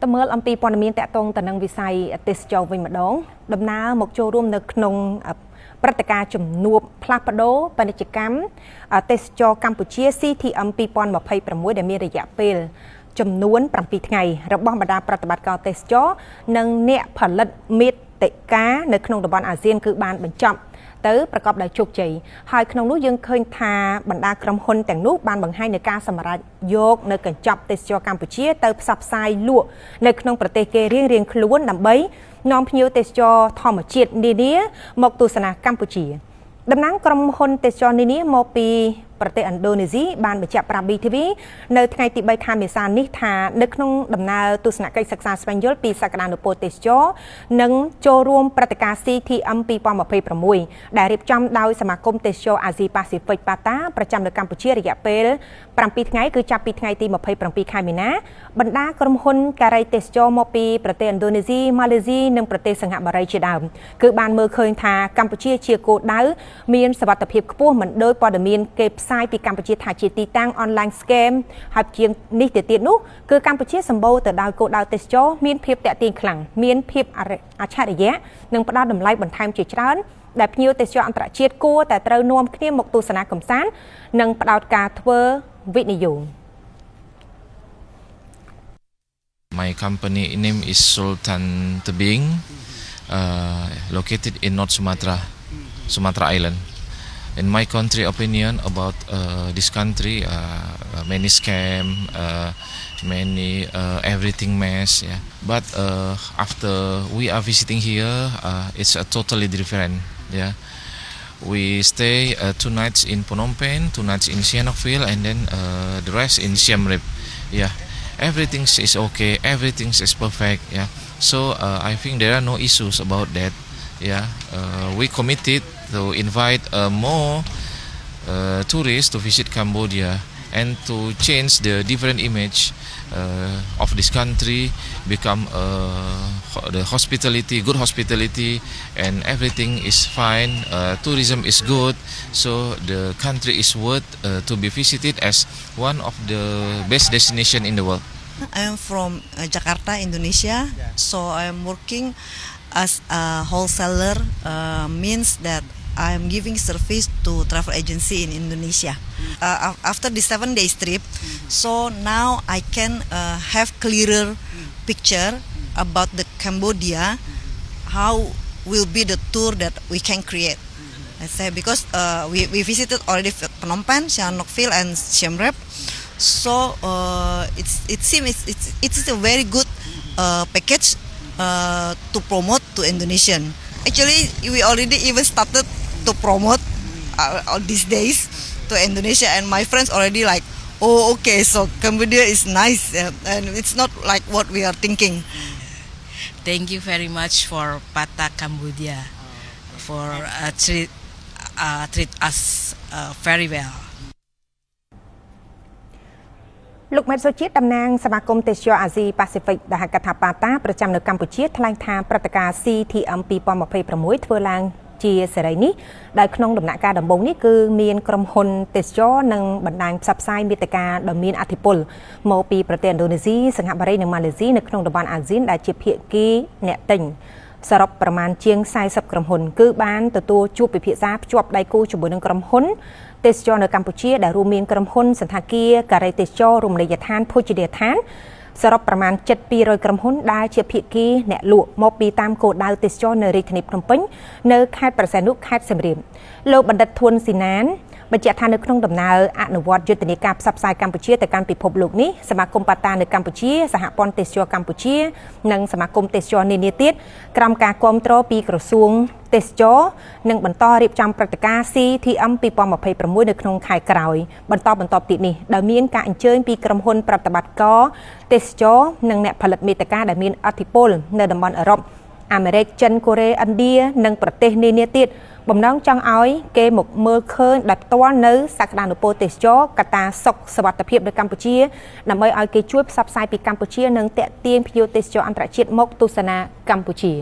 តើមើលអំពីព័ត៌មានតាក់ទងទៅនឹងវិស័យទេសចរវិញម្ដងដំណើរមកចូលរួមនៅក្នុងព្រឹត្តិការណ៍ជំនួបផ្លាស់ប្ដូរពាណិជ្ជកម្មទេសចរកម្ពុជា CTM 2026 ដែលមានរយៈពេលចំនួន7ថ្ងៃរបស់បណ្ដាប្រតិបត្តិការទេសចរនិងអ្នកផលិតមាតិកានៅក្នុងតំបន់អាស៊ានគឺបានបញ្ចប់ទៅប្រកបដោយជោគជ័យហើយក្នុងនោះយើងឃើញថាបណ្ដាក្រុមហ៊ុនទាំងនោះបានបង្ហាញនៅការសម្រេចយកនៅកញ្ចប់ទេសចរកម្ពុជាទៅផ្សព្វផ្សាយលក់នៅក្នុងប្រទេសគេរៀងៗខ្លួនដើម្បីនាំភ្ញៀវទេសចរធម្មជាតិនានាមកទស្សនាកម្ពុជាតំណាងក្រុមហ៊ុនទេសចរនានាមកពីប្រទេសឥណ្ឌូនេស៊ីបានបញ្ជាក់ប្រាប់ BTV នៅថ្ងៃទី3ខែមេសានេះថានៅក្នុងដំណើរទស្សនកិច្ចសិក្សាស្វែងយល់ពីសក្តានុពលទេសចរនិងចូលរួមព្រឹត្តិការណ៍ CTM 2026ដែលរៀបចំដោយសមាគមទេសចរអាស៊ីប៉ាស៊ីហ្វិកប៉ាតាប្រចាំនៅកម្ពុជារយៈពេល7ថ្ងៃគឺចាប់ពីថ្ងៃទី27ខែមីនាបណ្ដាក្រុមហ៊ុនការីទេសចរមកពីប្រទេសឥណ្ឌូនេស៊ីម៉ាឡេស៊ីនិងប្រទេសសិង្ហបុរីជាដើមគឺបានមើលឃើញថាកម្ពុជាជាគោលដៅមានសុវត្ថិភាពខ្ពស់មិនដោយព័ត៌មានគេផ្សាយពីកម្ពុជាថាជាទីតាំង online scam ហើយជាងនេះទៅទៀតនោះគឺកម្ពុជាសម្បូរទៅដោយគោលដៅទេសចរមានភាពតាក់ទាញខ្លាំងមានភាពអច្ឆរិយៈនិងផ្ដល់តម្លៃបន្ថែមជាច្រើនដែលភ្ញៀវទេសចរអន្តរជាតិគួរតែត្រូវនាំគ្នាមកទស្សនាកម្សាន្តនិងផ្ដោតការធ្វើវិនិយោគ My company name is Sultan Tebing, located in North Sumatra, Sumatra Island. In my country opinion about this country, many scam, many everything mess. Yeah. But after we are visiting here, it's totally different. Yeah. We stay 2 nights in Phnom Penh, 2 nights in Sihanoukville, and then the rest in Siem Reap. Yeah. Everything is okay. Everything is perfect. Yeah. So I think there are no issues about that. Yeah. We committed to invite more tourists to visit Cambodia and to change the different image of this country, become the hospitality, good hospitality, and everything is fine. Tourism is good, so the country is worth to be visited as one of the best destination in the world. I am from Jakarta, Indonesia, so I am working as a wholesaler, means that I am giving service to travel agency in Indonesia. After the 7 days trip, so now I can have clearer picture about the Cambodia, how will be the tour that we can create. I say because we visited already Phnom Penh, Sihanoukville, and Siem Reap. So it seems it's a very good package to promote to Indonesian. Actually, we already even started to promote these days to Indonesia, and my friends already like, oh, okay, so Cambodia is nice, and it's not like what we are thinking. Thank you very much for Pata Cambodia for treat us very well. លោកមេតសុជាតិតំណាងសមាគមទេសចរអាស៊ីប៉ាស៊ីហ្វិកដែលហៅកាត់ថាប៉ាតាប្រចាំនៅកម្ពុជាថ្លែងថាព្រឹត្តិការណ៍ CTM 2026 ធ្វើឡើងជាសេរីនេះដែលក្នុងដំណាក់កាលដំបូងនេះគឺមានក្រុមហ៊ុនទេសចរនិងបណ្ដាញផ្សព្វផ្សាយមាតិកាដ៏មានឥទ្ធិពលមកពីប្រទេសឥណ្ឌូនេស៊ីសិង្ហបុរីនិងម៉ាឡេស៊ីនៅក្នុងតំបន់អាស៊ានដែលជាភាគីអ្នកទិញសរុបប្រមាណជាង40ក្រុមហ៊ុនគឺបានទទួលជួបពិភាក្សាភ្ជាប់ដៃគូជាមួយនឹងក្រុមហ៊ុនទេសចរនៅកម្ពុជាដែលរួមមានក្រុមហ៊ុនសន្តាគារការីទេសចររមណីយដ្ឋានភោជនីយដ្ឋានសរុបប្រមាណ700ក្រុមហ៊ុនដែលជាភាគីអ្នកលក់មកពីតាមគោលដៅទេសចរនៅរាជធានីភ្នំពេញនៅខេត្តប្រសែននុខេត្តសៀមរាបលោកបណ្ឌិតធួនស៊ីណានបញ្ជាក់ថានៅក្នុងដំណើរអនុវត្តយុទ្ធនាការផ្សព្វផ្សាយកម្ពុជាទៅកាន់ពិភពលោកនេះសមាគមប៉ាតានៅកម្ពុជាសហព័ន្ធទេសចរកម្ពុជានិងសមាគមទេសចរនានាទៀតក្រោមការគាំទ្រពីក្រសួងទេសចរនិងបន្តរៀបចំព្រឹត្តិការណ៍ CTM 2026នៅក្នុងខែក្រោយបន្តទៀតនេះដោយមានការអញ្ជើញពីក្រុមហ៊ុនប្រតិបត្តិការទេសចរនិងអ្នកផលិតមាតិកាដែលមានឥទ្ធិពលនៅតំបន់អឺរ៉ុបអាមេរិកចិនកូរ៉េឥណ្ឌានិងប្រទេសនានាទៀតបំណងចង់ឲ្យគេមកមើលឃើញដោយផ្ទាល់នៅសក្តានុពលទេសចរកត្តាសុខសុវត្ថិភាពនៅកម្ពុជាដើម្បីឲ្យគេជួយផ្សព្វផ្សាយពីកម្ពុជានិងទាក់ទាញភ្ញៀវទេសចរអន្តរជាតិមកទស្សនាកម្ពុជា